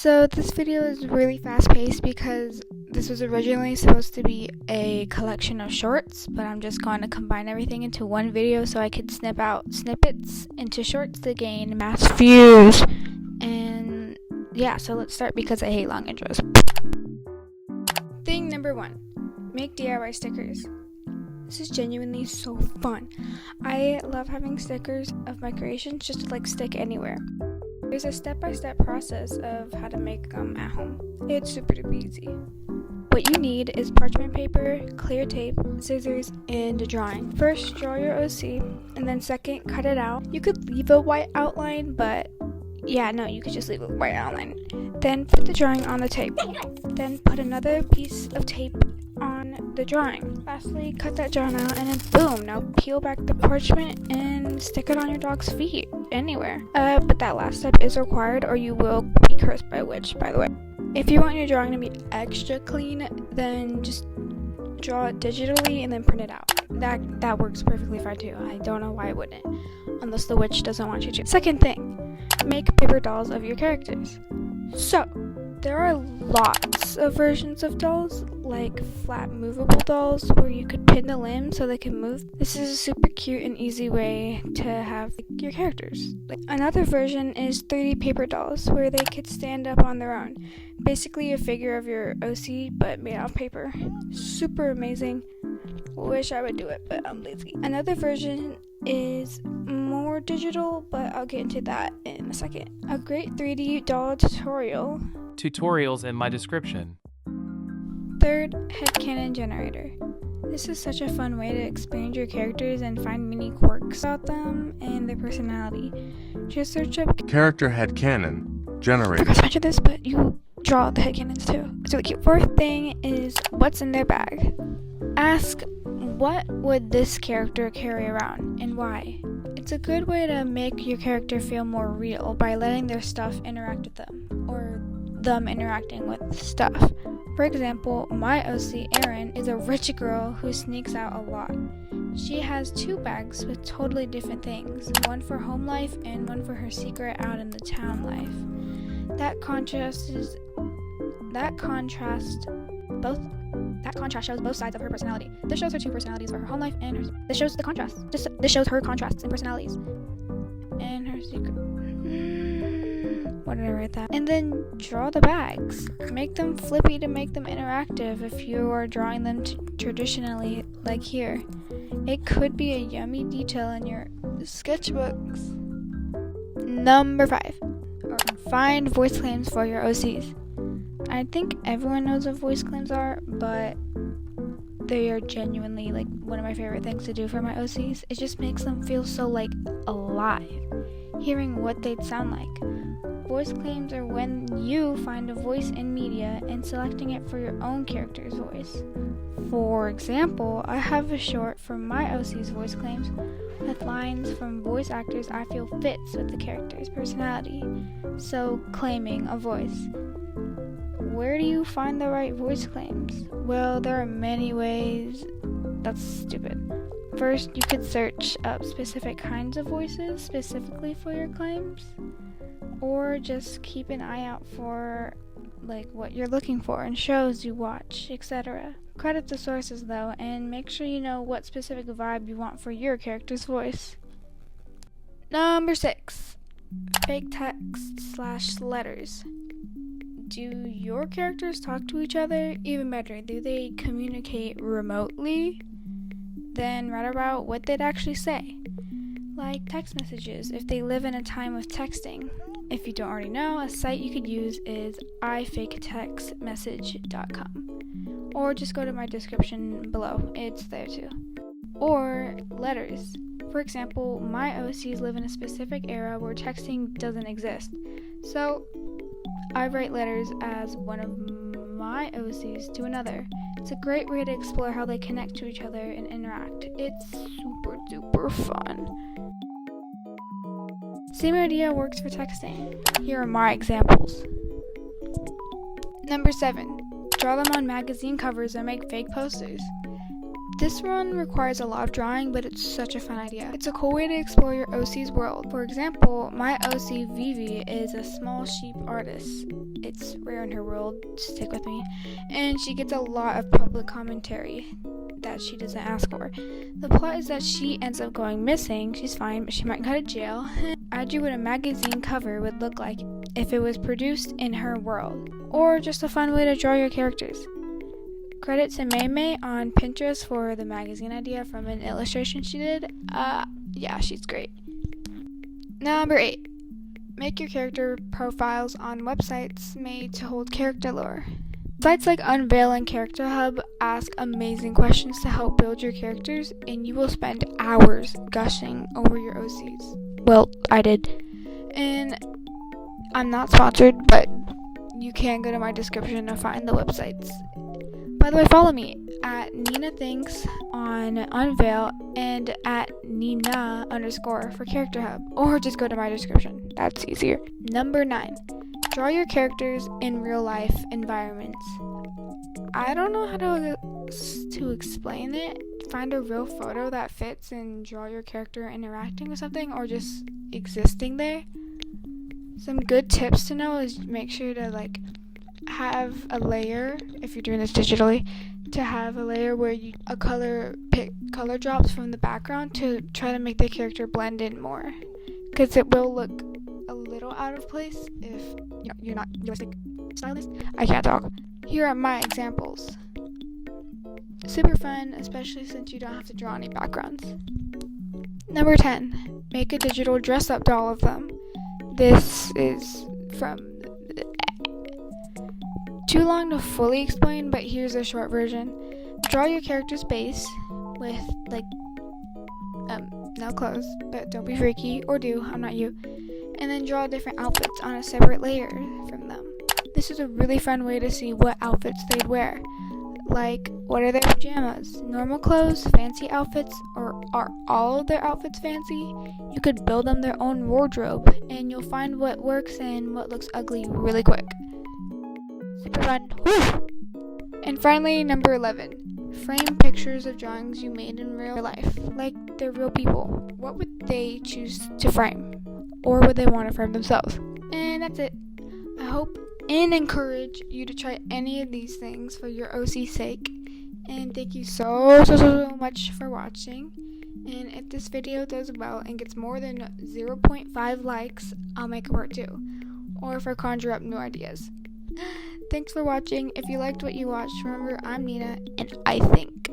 So this video is really fast paced because this was originally supposed to be a collection of shorts, but I'm just going to combine everything into one video so I could snip out snippets into shorts to gain mass views. And yeah, so let's start because I hate long intros. Thing number 1, make DIY stickers. This is genuinely so fun. I love having stickers of my creations just to stick anywhere. There's a step-by-step process of how to make them at home. It's super duper easy. What you need is parchment paper, clear tape, scissors, and a drawing. First, draw your OC, and then second, cut it out. You could leave a white outline, but you could just leave a white outline. Then put the drawing on the tape. Then put another piece of tape on the drawing. Lastly, cut that drawing out and then boom, now peel back the parchment and stick it on your dog's feet, anywhere. But that last step is required or you will be cursed by a witch, by the way. If you want your drawing to be extra clean, then just draw it digitally and then print it out. That works perfectly fine too. I don't know why it wouldn't, unless the witch doesn't want you to. Second thing, make paper dolls of your characters. So, there are lots of versions of dolls, like flat movable dolls where you could pin the limbs so they can move. This is a super cute and easy way to have your characters. Another version is 3D paper dolls where they could stand up on their own. Basically a figure of your OC but made out of paper. Super amazing. Wish I would do it, but I'm lazy. Another version is more digital, but I'll get into that in a second. A great 3D doll tutorial. Tutorials in my description. Third, headcanon generator. This is such a fun way to expand your characters and find mini quirks about them and their personality. Just search up character headcanon generator. I forgot to mention this, but you draw the headcanons too. It's really cute. Fourth thing is what's in their bag. Ask, what would this character carry around and why? It's a good way to make your character feel more real by letting their stuff interact with them, or them interacting with stuff. For example, my OC Erin is a rich girl who sneaks out a lot. She has 2 bags with totally different things, one for home life and one for her secret out in the town life. That contrast shows both sides of her personality. This shows her 2 personalities for her home life and this shows the contrast. This shows her contrasts in personalities and her secret. What did I write that? And then draw the bags. Make them flippy to make them interactive if you are drawing them traditionally, like here. It could be a yummy detail in your sketchbooks. Number 5. Find voice claims for your OCs. I think everyone knows what voice claims are, but they are genuinely one of my favorite things to do for my OCs. It just makes them feel so alive, hearing what they'd sound like. Voice claims are when you find a voice in media and selecting it for your own character's voice. For example, I have a short for my OC's voice claims with lines from voice actors I feel fits with the character's personality. So, claiming a voice. Where do you find the right voice claims? Well, there are many ways. That's stupid. First, you could search up specific kinds of voices specifically for your claims, or just keep an eye out for what you're looking for in shows you watch, etc. Credit the sources though, and make sure you know what specific vibe you want for your character's voice. Number 6. Fake text / letters. Do your characters talk to each other? Even better, do they communicate remotely? Then write about what they'd actually say. Like text messages, if they live in a time of texting. If you don't already know, a site you could use is ifaketextmessage.com. Or just go to my description below, it's there too. Or letters. For example, my OCs live in a specific era where texting doesn't exist. So, I write letters as one of my OCs to another. It's a great way to explore how they connect to each other and interact. It's super duper fun. Same idea works for texting. Here are my examples. Number 7. Draw them on magazine covers or make fake posters. This one requires a lot of drawing, but it's such a fun idea. It's a cool way to explore your OC's world. For example, my OC Vivi is a small sheep artist. It's rare in her world, stick with me. And she gets a lot of public commentary that she doesn't ask for. The plot is that she ends up going missing. She's fine, but she might go to jail. I drew what a magazine cover would look like if it was produced in her world. Or just a fun way to draw your characters. Credit to May on Pinterest for the magazine idea from an illustration she did. Yeah, she's great. Number 8. Make your character profiles on websites made to hold character lore. Sites like Unveil and Character Hub ask amazing questions to help build your characters, and you will spend hours gushing over your OCs. Well, I did. And I'm not sponsored, but you can go to my description to find the websites. By the way, follow me at Nina Thinks on Unveil and at Nina _ for Character Hub, or just go to my description. That's easier. Number 9. Draw your characters in real life environments. I don't know how to explain it. Find a real photo that fits and draw your character interacting with something or just existing there. Some good tips to know is make sure to have a layer, if you're doing this digitally, to have a layer where a color drops from the background to try to make the character blend in more, because it will look a little out of place if you're not realistic stylist. I can't talk. Here are my examples. Super fun, especially since you don't have to draw any backgrounds. Number 10. Make a digital dress-up doll of them. This is from too long to fully explain, but here's a short version. Draw your character's base with no clothes, but don't be freaky, or do, I'm not you. And then draw different outfits on a separate layer from them. This is a really fun way to see what outfits they'd wear. Like, what are their pajamas? Normal clothes, fancy outfits, or are all of their outfits fancy? You could build them their own wardrobe, and you'll find what works and what looks ugly really quick. Super fun. Woo! And finally, number 11. Frame pictures of drawings you made in real life, like they're real people. What would they choose to frame? Or would they want to frame themselves? And that's it. I hope and encourage you to try any of these things for your OC's sake. And thank you so much for watching. And if this video does well and gets more than 0.5 likes, I'll make a part 2. Or if I conjure up new ideas. Thanks for watching. If you liked what you watched, remember I'm Nina, and I think.